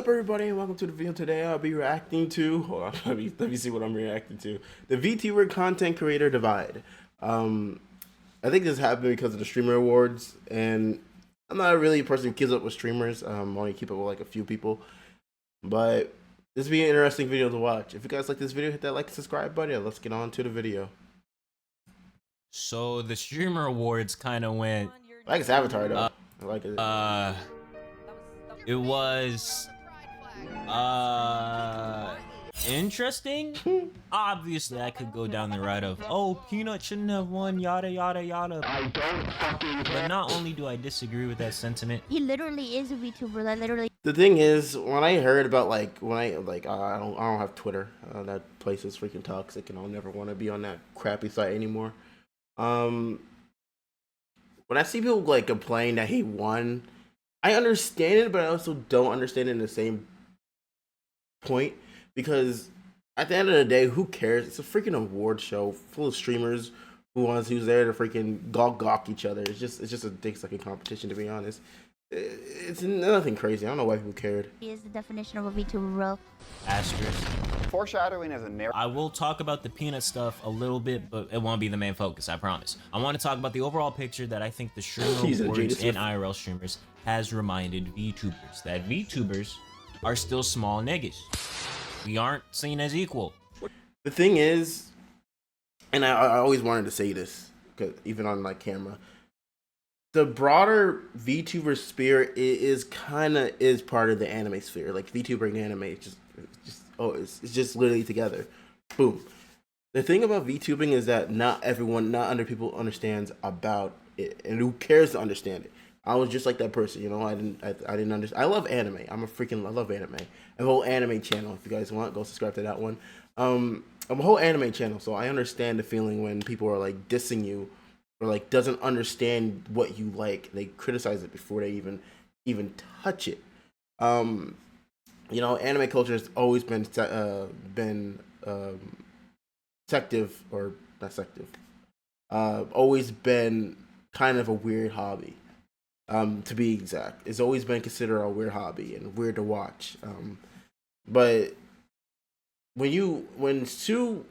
up, everybody, and welcome to the video. Today I'll be reacting to, hold on, let me see what I'm reacting to. The VTuber content creator divide. I think this happened because of the streamer awards, and I'm not really a person who keeps up with streamers. I only keep up with like a few people, but this will be an interesting video to watch. If you guys like this video, hit that like and subscribe button, and let's get on to the video. So the streamer awards kind of went. I like his avatar though. I like it. It was interesting. Obviously, I could go down the route of, oh, Peanut shouldn't have won, yada yada yada. But not only do I disagree with that sentiment, he literally is a VTuber. That literally. The thing is, when I heard about I don't have Twitter. That place is freaking toxic, and I'll never want to be on that crappy site anymore. When I see people like complain that he won, I understand it, but I also don't understand it in the same point, because at the end of the day, who cares? It's a freaking award show full of streamers who's there to freaking gawk each other. It's just a dick-sucking competition, to be honest. It's nothing crazy. I don't know why people cared. He is the definition of a VTuber, bro. asterisk. Foreshadowing as a narrative. I will talk about the Peanut stuff a little bit, but it won't be the main focus, I promise. I want to talk about the overall picture that I think the streamer awards and IRL streamers has reminded VTubers that VTubers are still small niggas. We aren't seen as equal. The thing is, and I always wanted to say this, because even on my camera, the broader VTuber sphere is part of the anime sphere. Like VTuber and anime, it's just literally together. Boom. The thing about VTubing is that not other people understands about it, and who cares to understand it. I was just like that person, you know. I didn't understand. I love anime. I love anime. I have a whole anime channel. If you guys want, go subscribe to that one. I'm a whole anime channel, so I understand the feeling when people are like dissing you, or like doesn't understand what you like. They criticize it before they even touch it. You know, anime culture has always been sective, or not sective. Always been kind of a weird hobby. To be exact, it's always been considered a weird hobby and weird to watch. But when two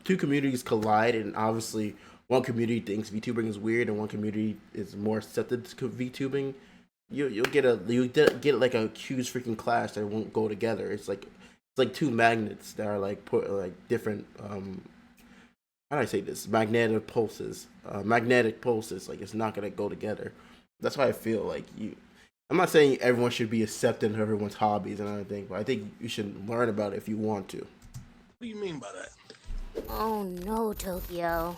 communities collide, and obviously one community thinks VTubing is weird and one community is more accepted to VTubing, you'll get like a huge freaking clash that won't go together. It's like two magnets that are like different. How do I say this? Magnetic pulses. Like it's not gonna go together. That's why I feel like I'm not saying everyone should be accepting of everyone's hobbies and everything, but I think you should learn about it if you want to. What do you mean by that? Oh no, Tokyo.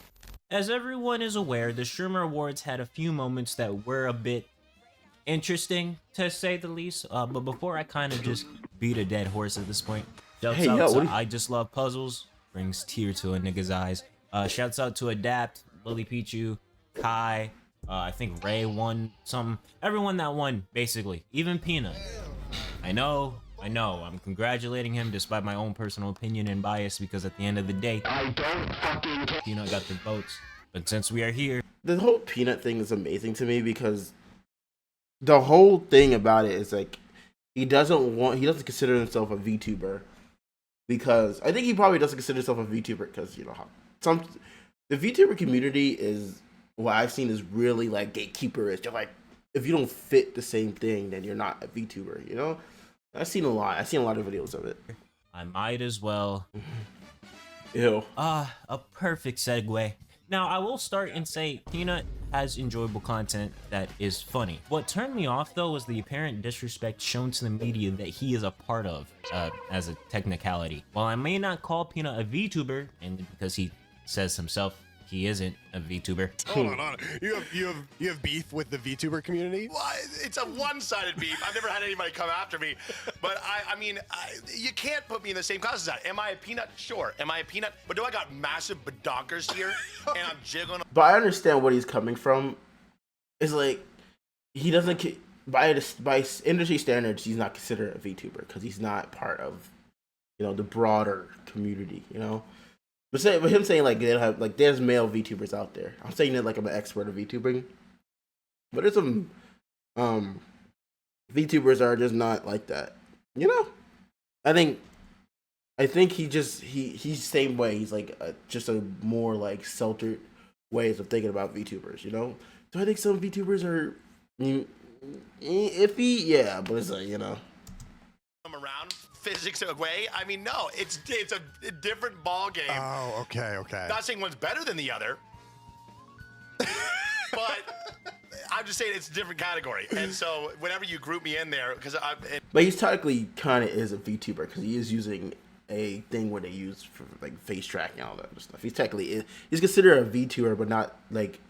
As everyone is aware, the streamer awards had a few moments that were a bit interesting, to say the least. But before I kind of just beat a dead horse at this point, shouts out to I Just Love Puzzles, brings tear to a nigga's eyes. Shouts out to Adapt, Lily Pichu, Kai, I think Ray won some. Everyone that won, basically. Even Peanut. I know, I'm congratulating him despite my own personal opinion and bias, because at the end of the day, Peanut got the votes. But since we are here, the whole Peanut thing is amazing to me, because the whole thing about it is like he doesn't consider himself a VTuber, because I think he probably doesn't consider himself a VTuber because, you know, the VTuber community is, what I've seen, is really like gatekeeperish. You're like, if you don't fit the same thing, then you're not a VTuber, you know? I've seen a lot of videos of it. I might as well. Ew. A perfect segue. Now, I will start and say Peanut has enjoyable content that is funny. What turned me off, though, was the apparent disrespect shown to the media that he is a part of, as a technicality. While I may not call Peanut a VTuber, and because he says himself he isn't a VTuber. Hold on. You have beef with the VTuber community? Well, it's a one-sided beef. I've never had anybody come after me. But I mean, you can't put me in the same class as that. Am I a peanut? Sure. Am I a peanut? But do I got massive badonkers here and I'm jiggling? But I understand what he's coming from. It's like he doesn't by industry standards, he's not considered a VTuber because he's not part of, you know, the broader community, you know. But him saying like they have, like, there's male VTubers out there. I'm saying that like I'm an expert of VTubing, but there's some VTubers are just not like that. You know, I think he's same way. He's like just a more like sheltered ways of thinking about VTubers. You know, so I think some VTubers are iffy. Yeah, but it's like Come around physics away. I mean, no, it's a different ball game. Oh, okay. Not saying one's better than the other, but I'm just saying it's a different category. And so whenever you group me in there, but he's technically kind of is a VTuber because he is using a thing where they use for like face tracking and all that other stuff. He's considered a VTuber, but not like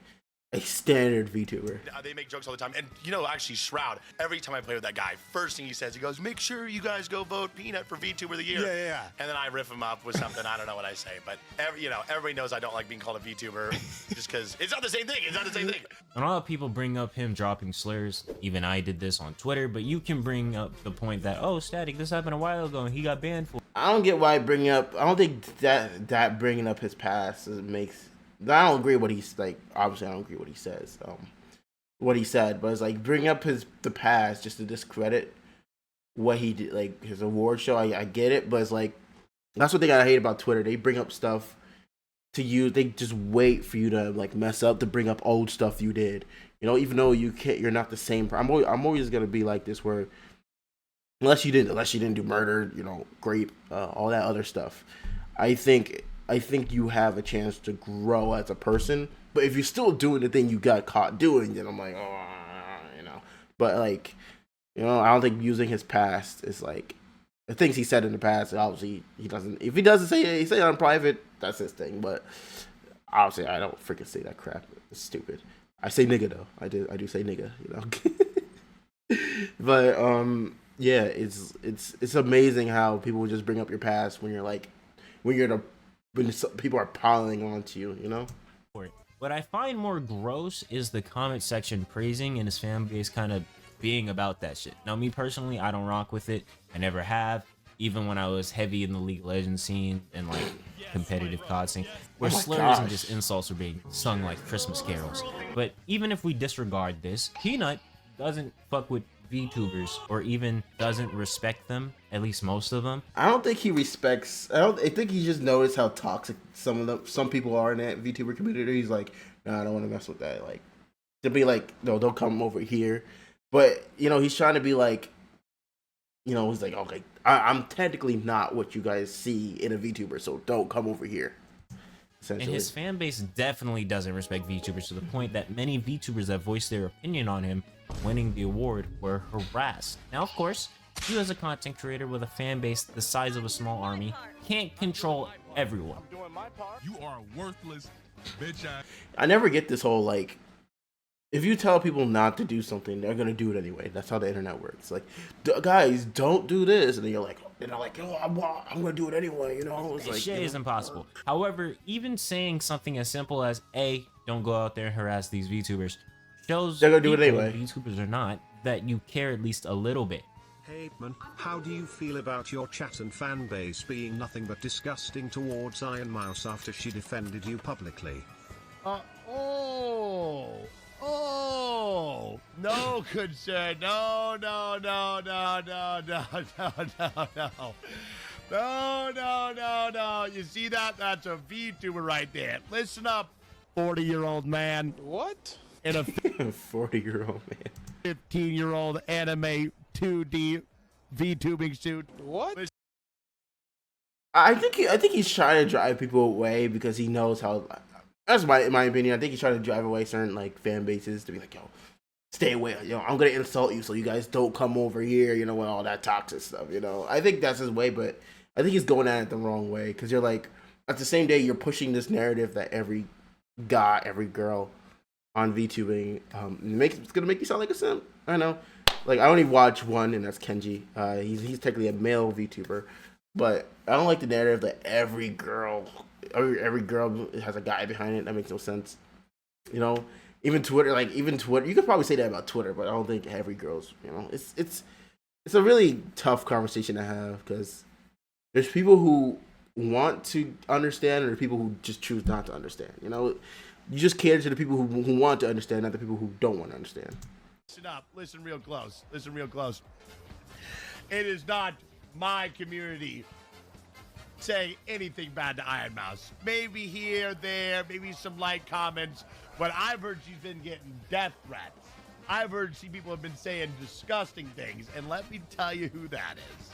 a standard VTuber. They make jokes all the time. And, actually, Shroud, every time I play with that guy, first thing he says, he goes, make sure you guys go vote Peanut for VTuber of the Year. Yeah. And then I riff him up with something. I don't know what I say. But, everybody knows I don't like being called a VTuber just because it's not the same thing. And a lot of people bring up him dropping slurs. Even I did this on Twitter. But you can bring up the point that, Static, this happened a while ago and he got banned for. I don't get why I don't think that bringing up his past makes... I don't agree what he's like. Obviously, I don't agree what he says. What he said, but it's like bring up the past just to discredit what he did, like his award show. I get it, but it's like that's what they gotta hate about Twitter. They bring up stuff to you. They just wait for you to like mess up to bring up old stuff you did. Even though you're not the same. I'm always gonna be like this where unless you didn't do murder, grape, all that other stuff. I think you have a chance to grow as a person. But if you're still doing the thing you got caught doing, then I'm like, But like, I don't think using his past is like the things he said in the past. Obviously, he doesn't. If he doesn't say it on private, that's his thing. But obviously, I don't freaking say that crap. It's stupid. I say nigga though. I do say nigga. But yeah, it's amazing how people just bring up your past when when people are piling onto you, What I find more gross is the comment section praising and his fan base kind of being about that shit. Now, me personally, I don't rock with it. I never have, even when I was heavy in the League of Legends scene and like competitive COD scene, where slurs and just insults were being sung like Christmas carols. But even if we disregard this, Peanut doesn't fuck with VTubers or even doesn't respect them, at least most of them. I don't think he respects. I think he just noticed how toxic some people are in that VTuber community. He's like, nah, I don't want to mess with that. Like, to be like, no, don't come over here. But he's trying to be like, he's like, okay, I'm technically not what you guys see in a VTuber, so don't come over here. And his fan base definitely doesn't respect VTubers to the point that many VTubers that voiced their opinion on him winning the award were harassed. Now, of course, you as a content creator with a fan base the size of a small army can't control everyone. You are worthless, bitch ass. I never get this whole like, if you tell people not to do something, they're gonna do it anyway. That's how the internet works. Like, guys, don't do this, and then you're like, I'm gonna do it anyway. It's like shit is impossible. However, even saying something as simple as don't go out there and harass these VTubers shows they're gonna do it anyway. VTubers or not, that you care at least a little bit. Hey man, how do you feel about your chat and fan base being nothing but disgusting towards Ironmouse after she defended you publicly? No, good sir. No. You see that? That's a VTuber right there. Listen up, 40-year-old man. What? In a 40-year-old man. 15-year-old anime 2D VTubing suit. What? I think he's trying to drive people away because he knows how. That's in my opinion. I think he's trying to drive away certain like fan bases to be like, yo, stay away. I'm gonna insult you so you guys don't come over here. And all that toxic stuff. I think that's his way, but I think he's going at it the wrong way because you're like, at the same day you're pushing this narrative that every guy, every girl on VTubing it's gonna make you sound like a simp. I know. Like, I only watch one, and that's Kenji. He's technically a male VTuber, but I don't like the narrative that every girl has a guy behind it. That makes no sense. Even Twitter, you could probably say that about Twitter, but I don't think every girl's. It's a really tough conversation to have because there's people who want to understand, and there's people who just choose not to understand. You just cater to the people who want to understand, not the people who don't want to understand. Listen up. Listen real close. Listen real close. It is not my community saying anything bad to Ironmouse. Maybe here, there, maybe some light comments, but I've heard she's been getting death threats. I've heard people have been saying disgusting things, and let me tell you who that is.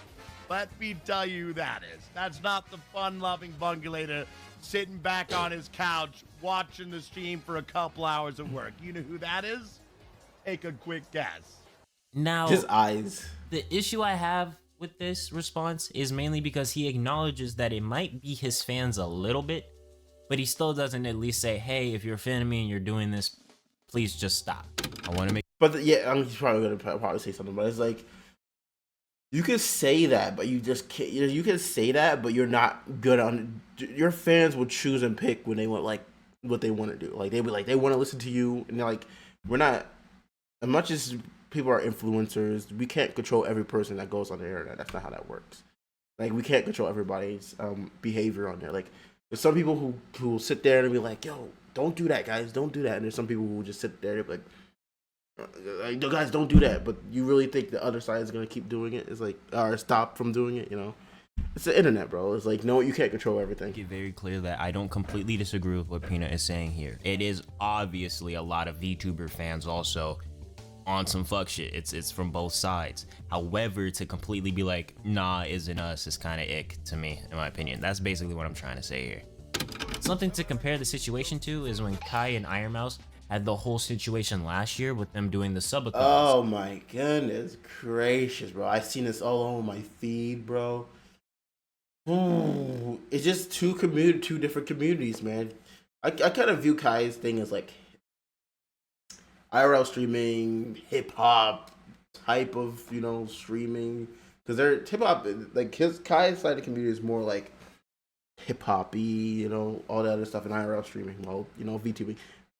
Let me tell you who that is. That's not the fun-loving bungulator sitting back on his couch watching the stream for a couple hours of work. You know who that is? Take a quick guess. Now, His eyes. the issue I have with this response is mainly because he acknowledges that it might be his fans a little bit, but he still doesn't at least say, hey, if you're a fan of me and you're doing this, please just stop. I want to make... But yeah, I'm probably going to probably say something, but it's like, you can say that, but you just can't. You can say that, but you're not good on. Your fans will choose and pick when they want, like, what they want to do. Like, they be like, they want to listen to you, and they're like, we're not. As much as people are influencers, we can't control every person that goes on the internet. That's not how that works. Like, we can't control everybody's behavior on there. Like, there's some people who will sit there and be like, yo, don't do that, guys, don't do that. And there's some people who will just sit there and be like, no, guys, don't do that. But you really think the other side is gonna keep doing it? It's like, or stop from doing it? You know, it's the internet, bro. It's like, no, you can't control everything. Make it very clear that I don't completely disagree with what Peanut is saying here. It is obviously a lot of VTuber fans also on some fuck shit. It's from both sides. However, to completely be like, nah, isn't us, is kind of ick to me, in my opinion. That's basically what I'm trying to say here. Something to compare the situation to is when Kai and Ironmouse had the whole situation last year with them doing the subathons. Oh my goodness gracious, bro! I seen this all over my feed, bro. Ooh, it's just two different communities, man. I kind of view Kai's thing as like IRL streaming, hip hop type of, you know, streaming, because they're hip hop. Like Kai's side of the community is more like hip hoppy, you know, all that other stuff in IRL streaming. Well, you know, VTubing.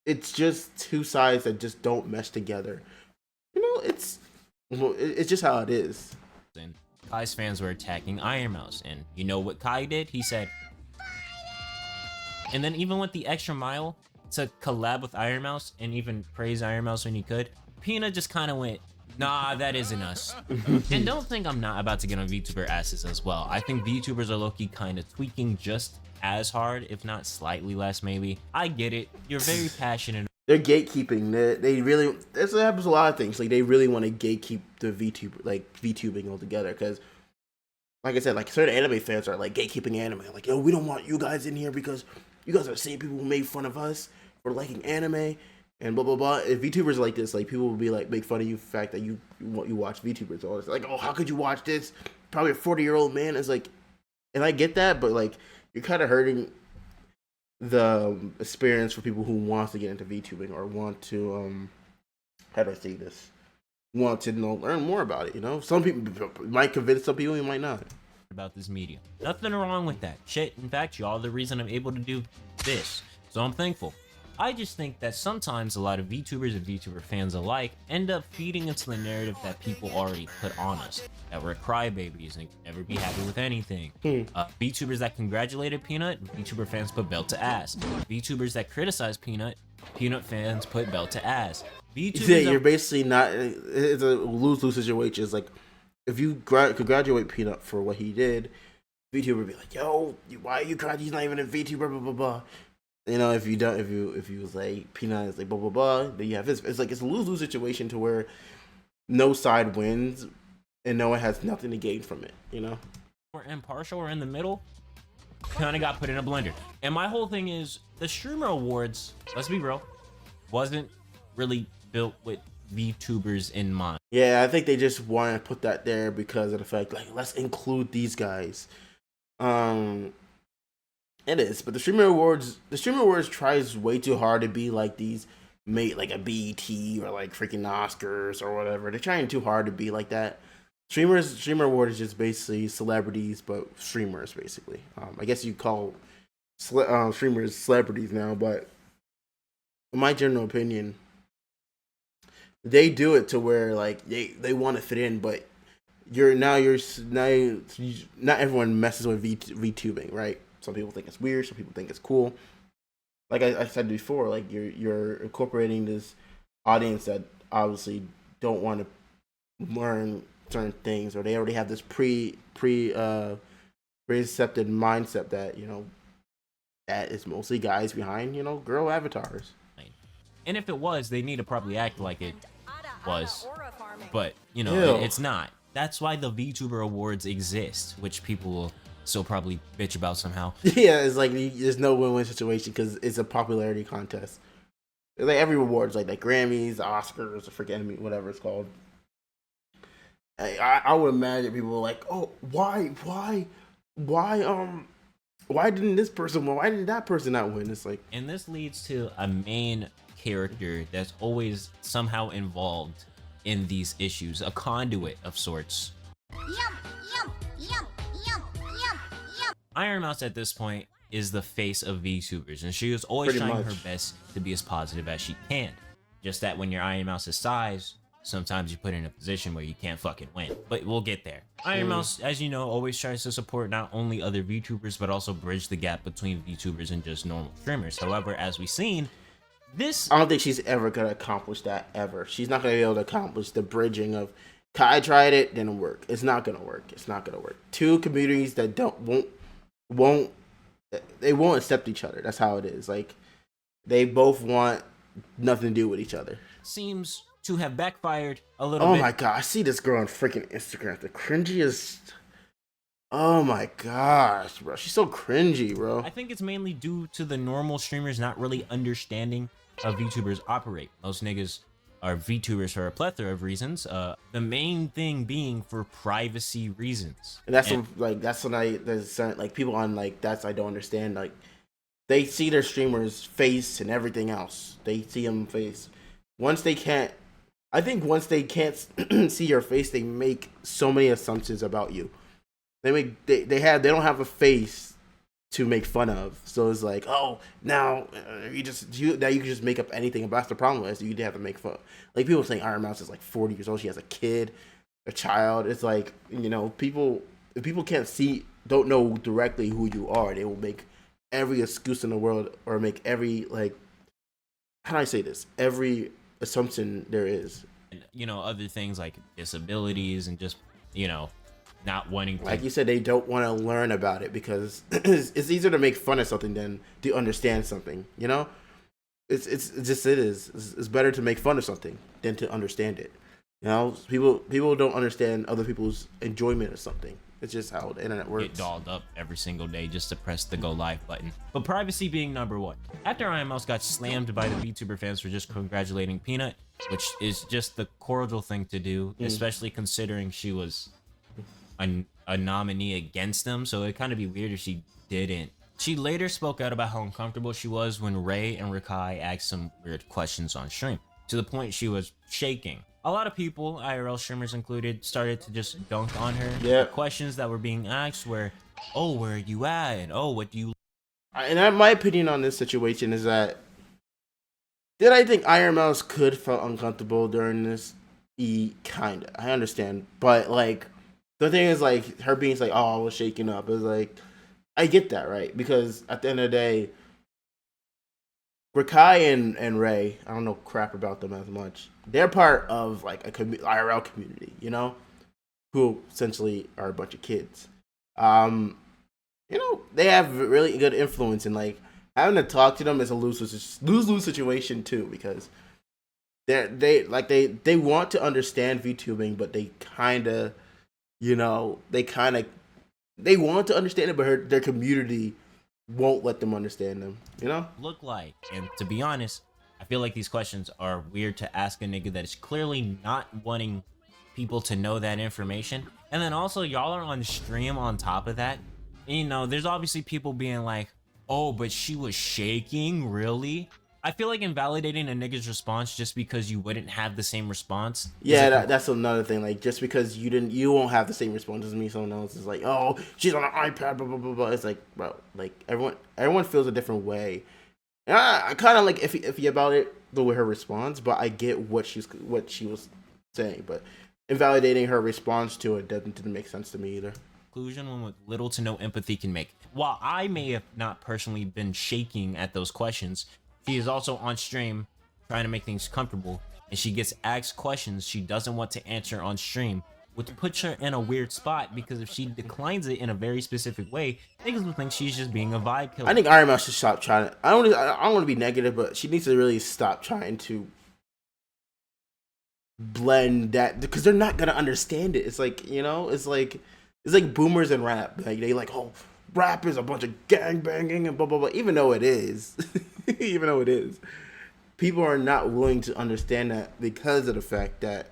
It's just two sides that just don't mesh together. You know, it's just how it is. And Kai's fans were attacking Ironmouse, and you know what Kai did? He said, and then even went the extra mile to collab with Ironmouse and even praise Ironmouse when he could. Peanut just kind of went, nah, that isn't us. And don't think I'm not about to get on VTuber asses as well. I think VTubers are low-key kind of tweaking just as hard, if not slightly less, maybe. I get it. You're very passionate. They're gatekeeping. They really. This happens a lot of things. Like, they really want to gatekeep the VTubing altogether. Because, like I said, like, certain anime fans are like gatekeeping anime. Like, yo, we don't want you guys in here because you guys are the same people who made fun of us for liking anime and blah blah blah. If VTubers are like this, like, people will be like, make fun of you for the fact that you watch VTubers. All this, like, oh, how could you watch this? Probably a 40-year-old man. It's like, and I get that, but like, you're kind of hurting the experience for people who want to get into VTubing or want to, how do I say this? Want to learn more about it, you know? Some people might convince some people, you might not. About this medium. Nothing wrong with that. Shit, in fact, y'all are the reason I'm able to do this. So I'm thankful. I just think that sometimes a lot of VTubers and VTuber fans alike end up feeding into the narrative that people already put on us. That we're crybabies and can never be happy with anything. VTubers that congratulated Peanut, VTuber fans put belt to ass. VTubers that criticize Peanut, Peanut fans put belt to ass. VTubers yeah, you're basically not. It's a lose-lose situation. It's like, if you congratulate Peanut for what he did, VTuber would be like, yo, why are you crying? He's not even a VTuber, blah blah blah. You know, if you don't, if you was like Peanut is like blah blah blah, then you have this. It's like, it's a lose-lose situation to where no side wins and no one has nothing to gain from it. You know, we're impartial or in the middle. Kind of got put in a blender. And my whole thing is the streamer awards. Let's be real, wasn't really built with VTubers in mind. Yeah, I think they just want to put that there because of the fact, like, let's include these guys. It is, but the streamer awards tries way too hard to be like these, like a BET or like freaking Oscars or whatever. They're trying too hard to be like that. Streamer award is just basically celebrities, but streamers basically. I guess you call streamers celebrities now, but in my general opinion, they do it to where like they want to fit in, but not everyone messes with VTubing, right? Some people think it's weird. Some people think it's cool. Like I said before, like you're incorporating this audience that obviously don't want to learn certain things, or they already have this preconceived mindset that that is mostly guys behind girl avatars. And if it was, they need to probably act like it was, but it's not. That's why the VTuber Awards exist, which people will still probably bitch about somehow. Yeah, it's like there's no win-win situation because it's a popularity contest. It's like every awards, like the Grammys, the Oscars, forget me, whatever it's called. I would imagine people are like, oh, why didn't this person win? Why did that person not win? It's like, and this leads to a main character that's always somehow involved in these issues, a conduit of sorts. Ironmouse at this point is the face of VTubers, and she is always trying her best to be as positive as she can. Just that when you're Ironmouse's size, sometimes you put in a position where you can't fucking win. But we'll get there. Ironmouse, as you know, always tries to support not only other VTubers, but also bridge the gap between VTubers and just normal streamers. However, as we've seen, I don't think she's ever gonna accomplish that ever. She's not gonna be able to accomplish the bridging of Kai tried it, didn't work. It's not gonna work. It's not gonna work. Two communities that won't accept each other. That's how it is. Like, they both want nothing to do with each other. Seems to have backfired a little bit. Oh my god, I see this girl on freaking Instagram. The cringiest. Oh my gosh, bro. She's so cringy, bro. I think it's mainly due to the normal streamers not really understanding how VTubers operate. Most niggas are VTubers for a plethora of reasons. The main thing being for privacy reasons. And that's there's certain like people on like that's I don't understand. Like, they see their streamers' face and everything else. They see them face. Once they can't see your face, they make so many assumptions about you. They don't have a face to make fun of, so it's like, oh, now you can just make up anything. But that's the problem is you have to make fun. Like, people saying Ironmouse is like 40 years old, she has a kid, a child. It's like, if people don't know directly who you are, they will make every excuse in the world, or make every, like, how do I say this? Every assumption there is. Other things like disabilities and just, not wanting to. Like you said, they don't want to learn about it because it's easier to make fun of something than to understand something. It's better to make fun of something than to understand it. People don't understand other people's enjoyment of something. It's just how the internet works. Get dolled up every single day just to press the go live button. But privacy being number one. After Ironmouse got slammed by the VTuber fans for just congratulating Peanut, which is just the cordial thing to do, especially considering she was a nominee against them, so it'd kind of be weird if she didn't. She later spoke out about how uncomfortable she was when Ray and Rikai asked some weird questions on stream, to the point she was shaking. A lot of people, IRL streamers included, started to just dunk on her. Yeah. The questions that were being asked were, oh, where are you at? And oh, what do you... And my opinion on this situation is that, did I think Ironmouse could feel uncomfortable during this? Kinda. I understand. But, like, the thing is, like, her being like, oh, I was shaking up. It's like, I get that, right? Because at the end of the day, Rikai and Ray, I don't know crap about them as much. They're part of, like, a IRL community, who essentially are a bunch of kids. They have really good influence, and, like, having to talk to them is a lose-lose situation too, because they want to understand VTubing, but they kind of, they want to understand it, but their community won't let them understand them, Look like. And to be honest, I feel like these questions are weird to ask a nigga that is clearly not wanting people to know that information. And then also, y'all are on stream on top of that. And, there's obviously people being like, oh, but she was shaking, really? I feel like invalidating a nigga's response just because you wouldn't have the same response. Yeah, that's another thing. Like, just because you won't have the same response doesn't mean someone else is like, oh, she's on an iPad, blah blah blah blah. It's like, bro, like everyone feels a different way. And I kind of like iffy about it with her response, but I get what she was saying. But invalidating her response to it didn't make sense to me either. Conclusion one with little to no empathy can make. While I may have not personally been shaking at those questions, she is also on stream trying to make things comfortable, and she gets asked questions she doesn't want to answer on stream, which puts her in a weird spot because if she declines it in a very specific way, niggas will think she's just being a vibe killer. I think Ironmouse should stop trying to. I don't want to be negative, but she needs to really stop trying to blend that, because they're not gonna understand it. It's like, you know, it's like boomers and rap. Like they like, oh, rap is a bunch of gang banging and blah blah blah. Even though it is, people are not willing to understand that because of the fact that,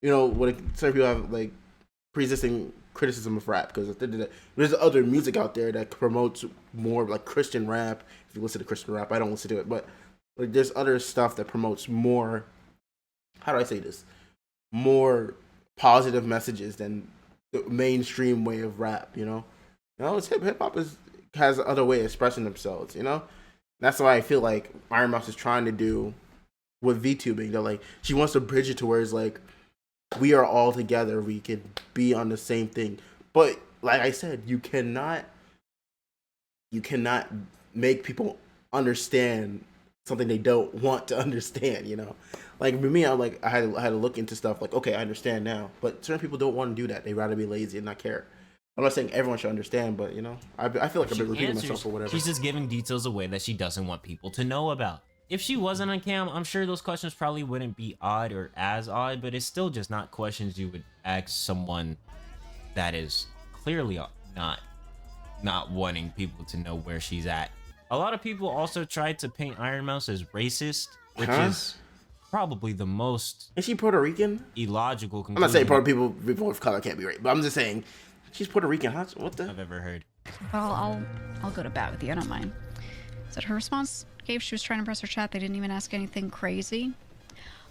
you know, when certain people have like pre-existing criticism of rap, because there's other music out there that promotes more like Christian rap. If you listen to Christian rap, I don't listen to it, but like there's other stuff that promotes more, how do I say this, more positive messages than the mainstream way of rap, you know? It's hip hop has other way of expressing themselves, you know? That's why I feel like Ironmouse is trying to do with VTubing. They're like, she wants to bridge it to where it's like, we are all together, we can be on the same thing. But like I said, you cannot make people understand something they don't want to understand, you know? Like for me, I had to look into stuff like, okay, I understand now. But certain people don't want to do that. They'd rather be lazy and not care. I'm not saying everyone should understand, but you know, I feel like I've been repeating myself or whatever. She's just giving details away that she doesn't want people to know about. If she wasn't on cam, I'm sure those questions probably wouldn't be odd or as odd, but it's still just not questions you would ask someone that is clearly not wanting people to know where she's at. A lot of people also tried to paint Ironmouse as racist, which is probably the most... Is she Puerto Rican? Illogical conclusion. I'm not saying people of color can't be racist, but I'm just saying she's Puerto Rican. What the? I've ever heard. Well, I'll go to bat with you. I don't mind. Is that her response? Gave she was trying to press her chat. They didn't even ask anything crazy.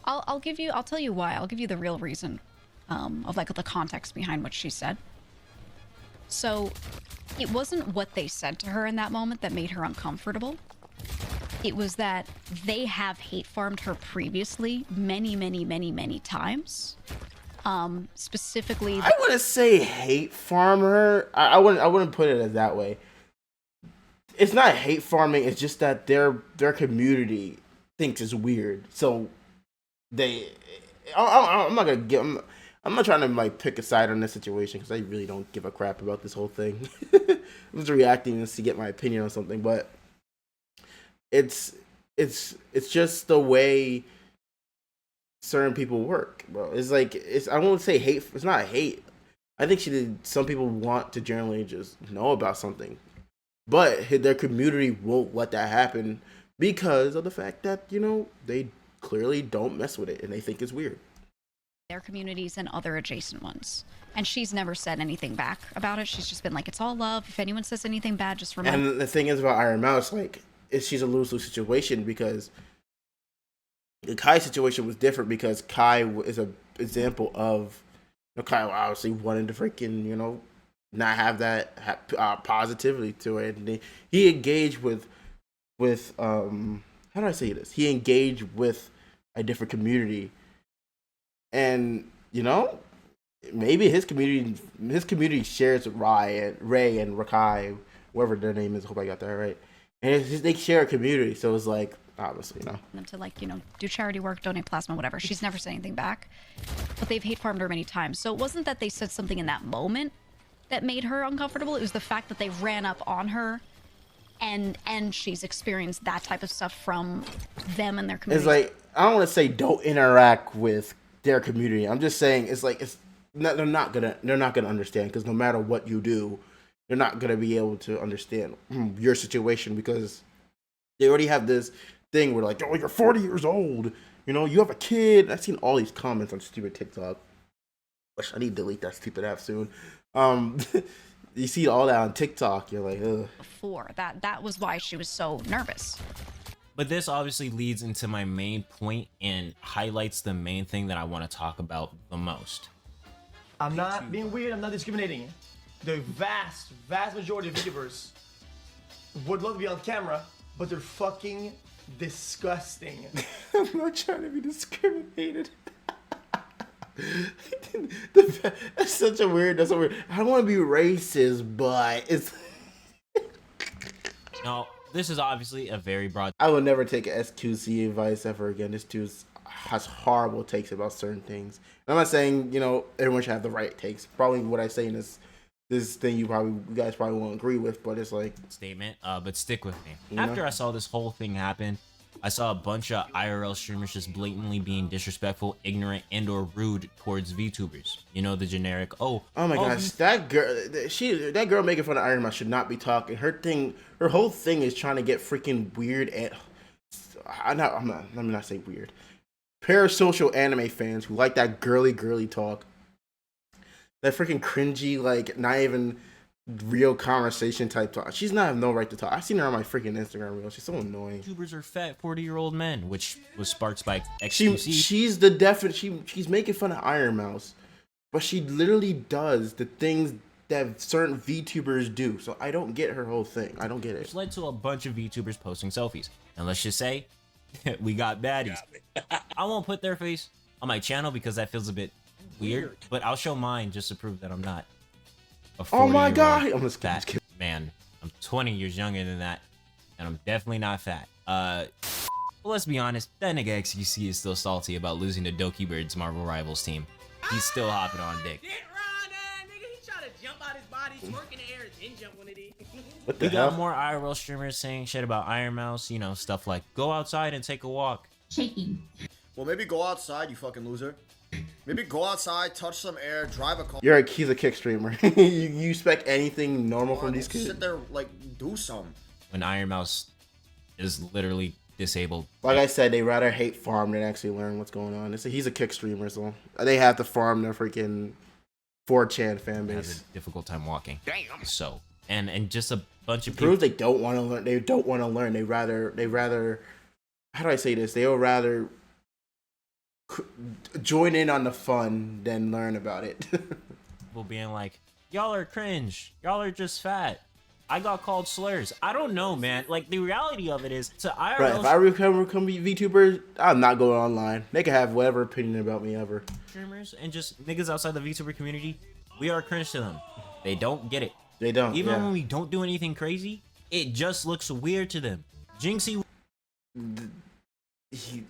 I'll tell you why. I'll give you the real reason of like the context behind what she said. So it wasn't what they said to her in that moment that made her uncomfortable. It was that they have hate farmed her previously many times. Specifically, I wouldn't say hate farm her. I wouldn't put it as that way. It's not hate farming. It's just that their community thinks it's weird. So I'm not trying to like pick a side on this situation because I really don't give a crap about this whole thing. I'm just reacting just to get my opinion on something, but it's just the way certain people work, bro. It's like I won't say hate. It's not hate. I think some people want to generally just know about something, but their community won't let that happen because of the fact that, you know, they clearly don't mess with it and they think it's weird. Their communities and other adjacent ones. And she's never said anything back about it. She's just been like, it's all love. If anyone says anything bad, just remember. And the thing is about Ironmouse, like, she's a lose-lose situation because the Kai situation was different because Kai is an example of, you know, Kai obviously wanted to freaking, you know, not have that positivity to it. And he engaged with how do I say this? He engaged with a different community. And, you know, maybe his community shares Ray and Rakai, whatever their name is. I hope I got that right. And they share a community, so it's like, obviously, you know. Them to, like, you know, do charity work, donate plasma, whatever. She's never said anything back, but they've hate farmed her many times. So it wasn't that they said something in that moment that made her uncomfortable. It was the fact that they ran up on her, and she's experienced that type of stuff from them and their community. It's like, I don't want to say don't interact with their community. I'm just saying they're not gonna understand, because no matter what you do, they're not gonna be able to understand your situation, because they already have this thing where like, oh, you're 40 years old, you know, you have a kid. I've seen all these comments on stupid TikTok. Wish I need to delete that stupid app soon. You see all that on TikTok, you're like, ugh. Before that was why she was so nervous. But this obviously leads into my main point and highlights the main thing that I want to talk about the most. I'm not being weird, I'm not discriminating. The vast majority of YouTubers would love to be on camera, but they're fucking disgusting. I'm not trying to be discriminated. That's so weird. I don't want to be racist, but it's... Now, this is obviously a very broad... I will never take SQC advice ever again. This dude's has horrible takes about certain things. And I'm not saying, you know, everyone should have the right takes. Probably what I say in this thing you guys probably won't agree with, but it's like statement. But stick with me. You know? After I saw this whole thing happen, I saw a bunch of IRL streamers just blatantly being disrespectful, ignorant, and or rude towards VTubers. You know, the generic, oh my gosh, that girl making fun of Ironmouse should not be talking. Her whole thing is trying to get freaking weird and let me not say weird. Parasocial anime fans who like that girly talk. That freaking cringy, like not even real conversation type talk. She's not have no right to talk. I've seen her on my freaking Instagram reel. She's so annoying. YouTubers are fat 40-year-old men, which was sparked by XQC. She's the definite. She's making fun of Ironmouse, but she literally does the things that certain VTubers do. So I don't get her whole thing. I don't get it. Which led to a bunch of VTubers posting selfies. And let's just say, we got baddies. I won't put their face on my channel because that feels a bit weird, but I'll show mine just to prove that I'm not a 40-year-old. Oh my god! I'm just fat man. I'm 20 years younger than that, and I'm definitely not fat. But let's be honest, that nigga XQC is still salty about losing to Doki Bird's Marvel Rivals team. He's still hopping on dick. What the we hell? got more IRL streamers saying shit about Ironmouse, you know, stuff like, go outside and take a walk. Shaking. Well, maybe go outside, you fucking loser. Maybe go outside, touch some air, drive a car. He's a kick streamer. you expect anything normal from these kids? Sit there, like, do some. When Ironmouse is literally disabled. Like I said, they rather hate farm than actually learn what's going on. He's a kick streamer, so they have to farm their freaking 4chan fan base. Has a difficult time walking. Damn. So, and just a bunch of people. Proves they don't want to learn. They don't want to learn. They rather. How do I say this? They would rather join in on the fun than learn about it. People being like, y'all are cringe. Y'all are just fat. I got called slurs. I don't know, man. Like, the reality of it is, to IRL... Right, if I become a VTuber, I'm not going online. They can have whatever opinion about me ever. Streamers and just niggas outside the VTuber community, we are cringe to them. They don't get it. They don't, Even when we don't do anything crazy, it just looks weird to them. Jinxie...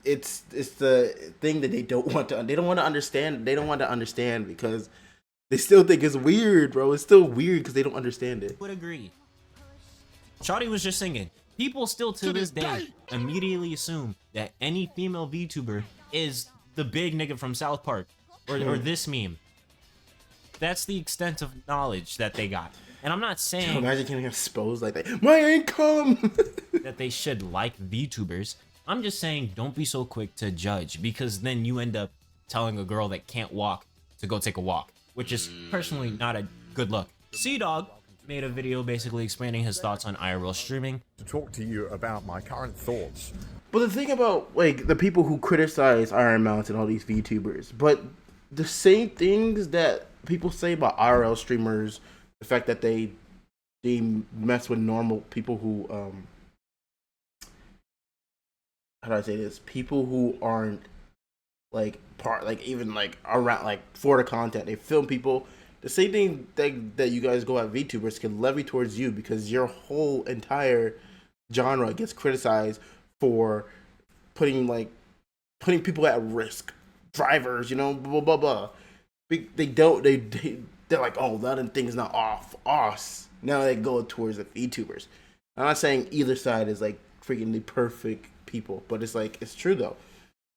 It's the thing that they don't want to understand. They don't want to understand because they still think it's weird, bro. It's still weird because they don't understand it. Would agree. Shawty was just singing. People still to this day immediately assume that any female VTuber is the big nigga from South Park or this meme. That's the extent of knowledge that they got. And I'm not saying imagine getting exposed like that. My income that they should like VTubers. I'm just saying don't be so quick to judge because then you end up telling a girl that can't walk to go take a walk, which is personally not a good look. Sea-Dog made a video basically explaining his thoughts on IRL streaming. To talk to you about my current thoughts. But the thing about like the people who criticize Ironmouse and all these VTubers, but the same things that people say about IRL streamers, the fact that they mess with normal people who how do I say this? People who aren't like part, like even like around, like for the content, they film people. The same thing that you guys go at VTubers can levy towards you because your whole entire genre gets criticized for putting people at risk, drivers, you know, blah blah blah. They're like, oh, that thing's not off us. Now they go towards the VTubers. I'm not saying either side is like freaking the perfect people, but it's like it's true though.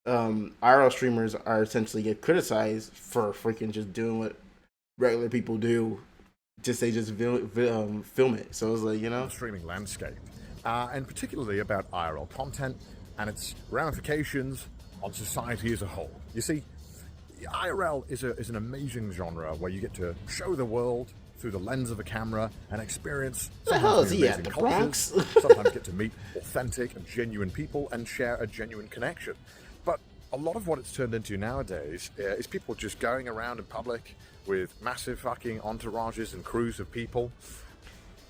IRL streamers are essentially get criticized for freaking just doing what regular people do. They just film it. So it's like, you know, streaming landscape, and particularly about IRL content and its ramifications on society as a whole. You see, IRL is an amazing genre where you get to show the world through the lens of a camera and experience sometimes amazing cultures, sometimes get to meet authentic and genuine people and share a genuine connection. But a lot of what it's turned into nowadays is people just going around in public with massive fucking entourages and crews of people.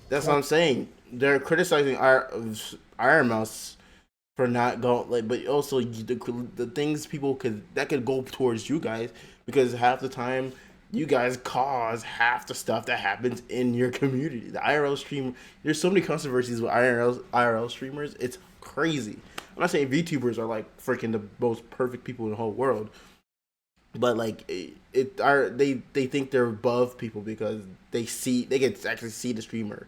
That's what I'm saying. They're criticizing Ironmouse for not going, like, but also the things people could go towards you guys, because half the time you guys cause half the stuff that happens in your community. The IRL stream, there's so many controversies with IRL streamers. It's crazy. I'm not saying VTubers are like freaking the most perfect people in the whole world, but like they think they're above people because they can actually see the streamer.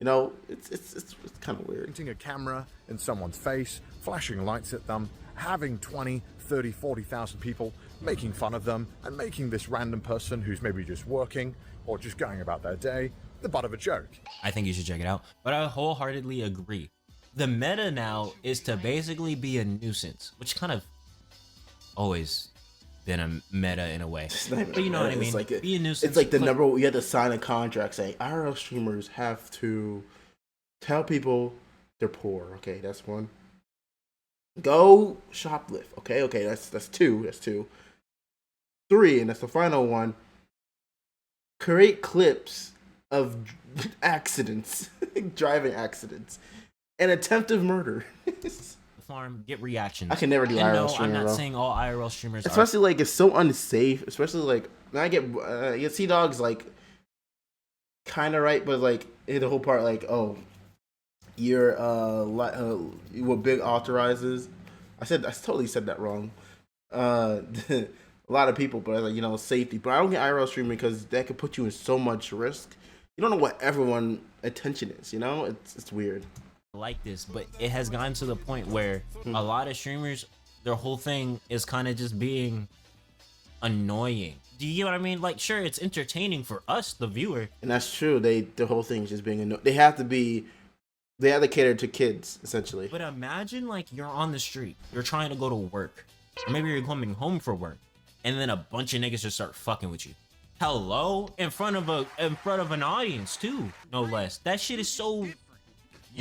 You know, it's kind of weird. Pointing a camera in someone's face, flashing lights at them, having 20, 30, 40,000 people making fun of them, and making this random person who's maybe just working or just going about their day the butt of a joke. I think you should check it out, but I wholeheartedly agree. The meta now is to basically be a nuisance, which kind of always been a meta in a way. But you know what I mean? Be a nuisance. It's like the number you have to sign a contract saying IRL streamers have to tell people they're poor. Okay, that's one. Go shoplift. Okay, that's two. That's two. 3, and that's the final one. Create clips of accidents, driving accidents, and attempted murder. Farm, get reactions. I can never do IRL streaming. I'm not saying all IRL streamers especially like it's so unsafe. Especially like when I get you see dogs like kind of right, but like the whole part like you're what big authorizes. I totally said that wrong. A lot of people, but like safety. But I don't get IRL streaming because that could put you in so much risk. You don't know what everyone's attention is. You know, it's weird. Like this, but it has gotten to the point where a lot of streamers, their whole thing is kind of just being annoying. Do you get what I mean? Like, sure, it's entertaining for us, the viewer, and that's true. The whole thing is just being annoying. They have to cater to kids essentially. But imagine like you're on the street, you're trying to go to work, or maybe you're coming home from work, and then a bunch of niggas just start fucking with you. Hello, in front of an audience too, no less. That shit is so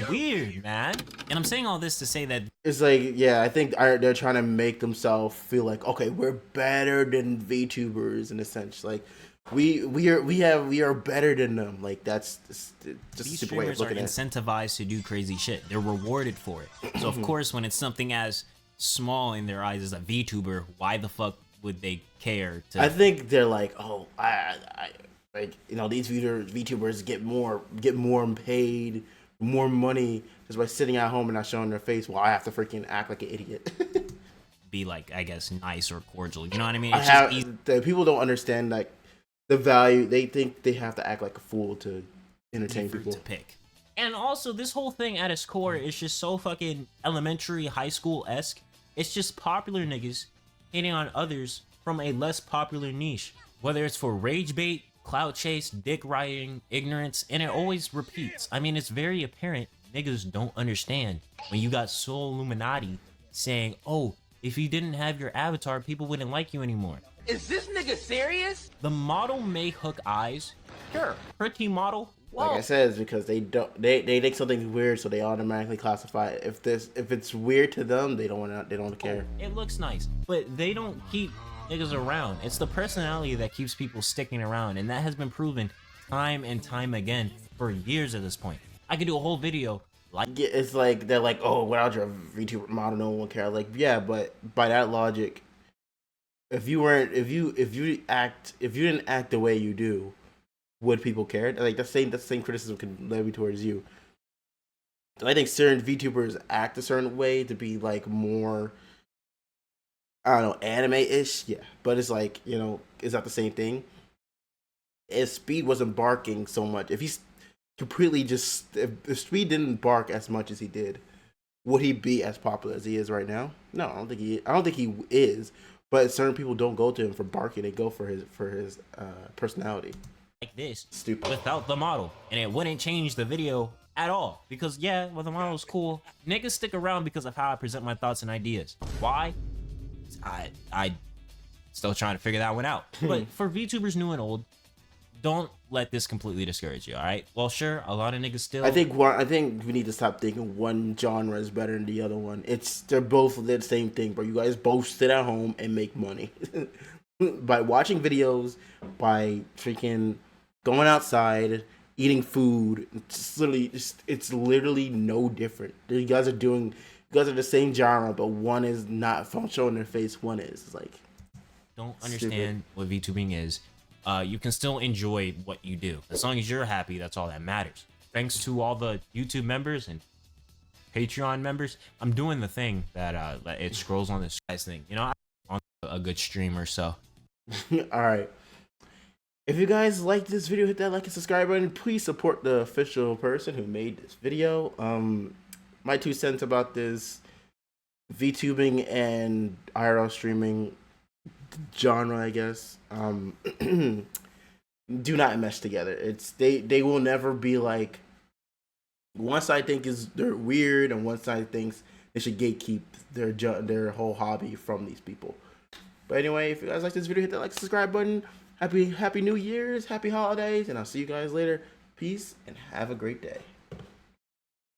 weird, man. And I'm saying all this to say that it's like, yeah, I think they're trying to make themselves feel like, okay, we're better than VTubers in a sense. Like we are better than them. Like that's just these a super way of streamers are looking at it. incentivized to do crazy shit. They're rewarded for it. So of course, when it's something as small in their eyes as a VTuber, why the fuck would they care to? I think they're like, oh, I like these VTubers get more paid, more money just by sitting at home and not showing their face. Well, I have to freaking act like an idiot. Be like, I guess, nice or cordial. You know what I mean? The people don't understand like the value. They think they have to act like a fool to entertain people. To pick. And also, this whole thing at its core is just so fucking elementary, high school-esque. It's just popular niggas hating on others from a less popular niche. Whether it's for rage bait, clout chase, dick riding, ignorance, and it always repeats. I mean, it's very apparent niggas don't understand when you got Soul Illuminati saying, oh, if you didn't have your avatar, people wouldn't like you anymore. Is this nigga serious? The model may hook eyes. Sure. Pretty model. Like I said, it's because they think something's weird, so they automatically classify it. If it's weird to them, they don't care. It looks nice, but they don't keep niggas around. It's the personality that keeps people sticking around, and that has been proven time and time again for years at this point. I could do a whole video like it's like they're like, oh, without your VTuber model, no one would care. Like, yeah, but by that logic, if you didn't act the way you do, would people care? Like the same criticism can levy towards you. I think certain VTubers act a certain way to be like more, I don't know, anime-ish, yeah. But it's like, is that the same thing? If Speed wasn't barking so much, if he's completely if Speed didn't bark as much as he did, would he be as popular as he is right now? No, I don't think he is. But certain people don't go to him for barking; they go for his personality. Like this, stupid, without the model, and it wouldn't change the video at all. Because yeah, well, the model is cool. Niggas stick around because of how I present my thoughts and ideas. Why? I still trying to figure that one out. But for VTubers new and old, don't let this completely discourage you. All right. Well, sure, a lot of niggas still. I think we need to stop thinking one genre is better than the other one. They're both the same thing, but you guys both sit at home and make money by watching videos, by freaking going outside, eating food. It's literally no different. You guys are the same genre, but one is not showing their face. One is. It's like, don't understand what VTubing is. You can still enjoy what you do. As long as you're happy, that's all that matters. Thanks to all the YouTube members and Patreon members, I'm doing the thing that it scrolls on this guy's thing. You know, I'm a good streamer, so. All right. If you guys like this video, hit that like and subscribe button. Please support the official person who made this video. My 2 cents about this VTubing and IRL streaming genre, I guess, do not mesh together. They will never be like, one side thinks they're weird and one side thinks they should gatekeep their whole hobby from these people. But anyway, if you guys like this video, hit that like subscribe button. Happy New Year's, happy holidays, and I'll see you guys later. Peace and have a great day.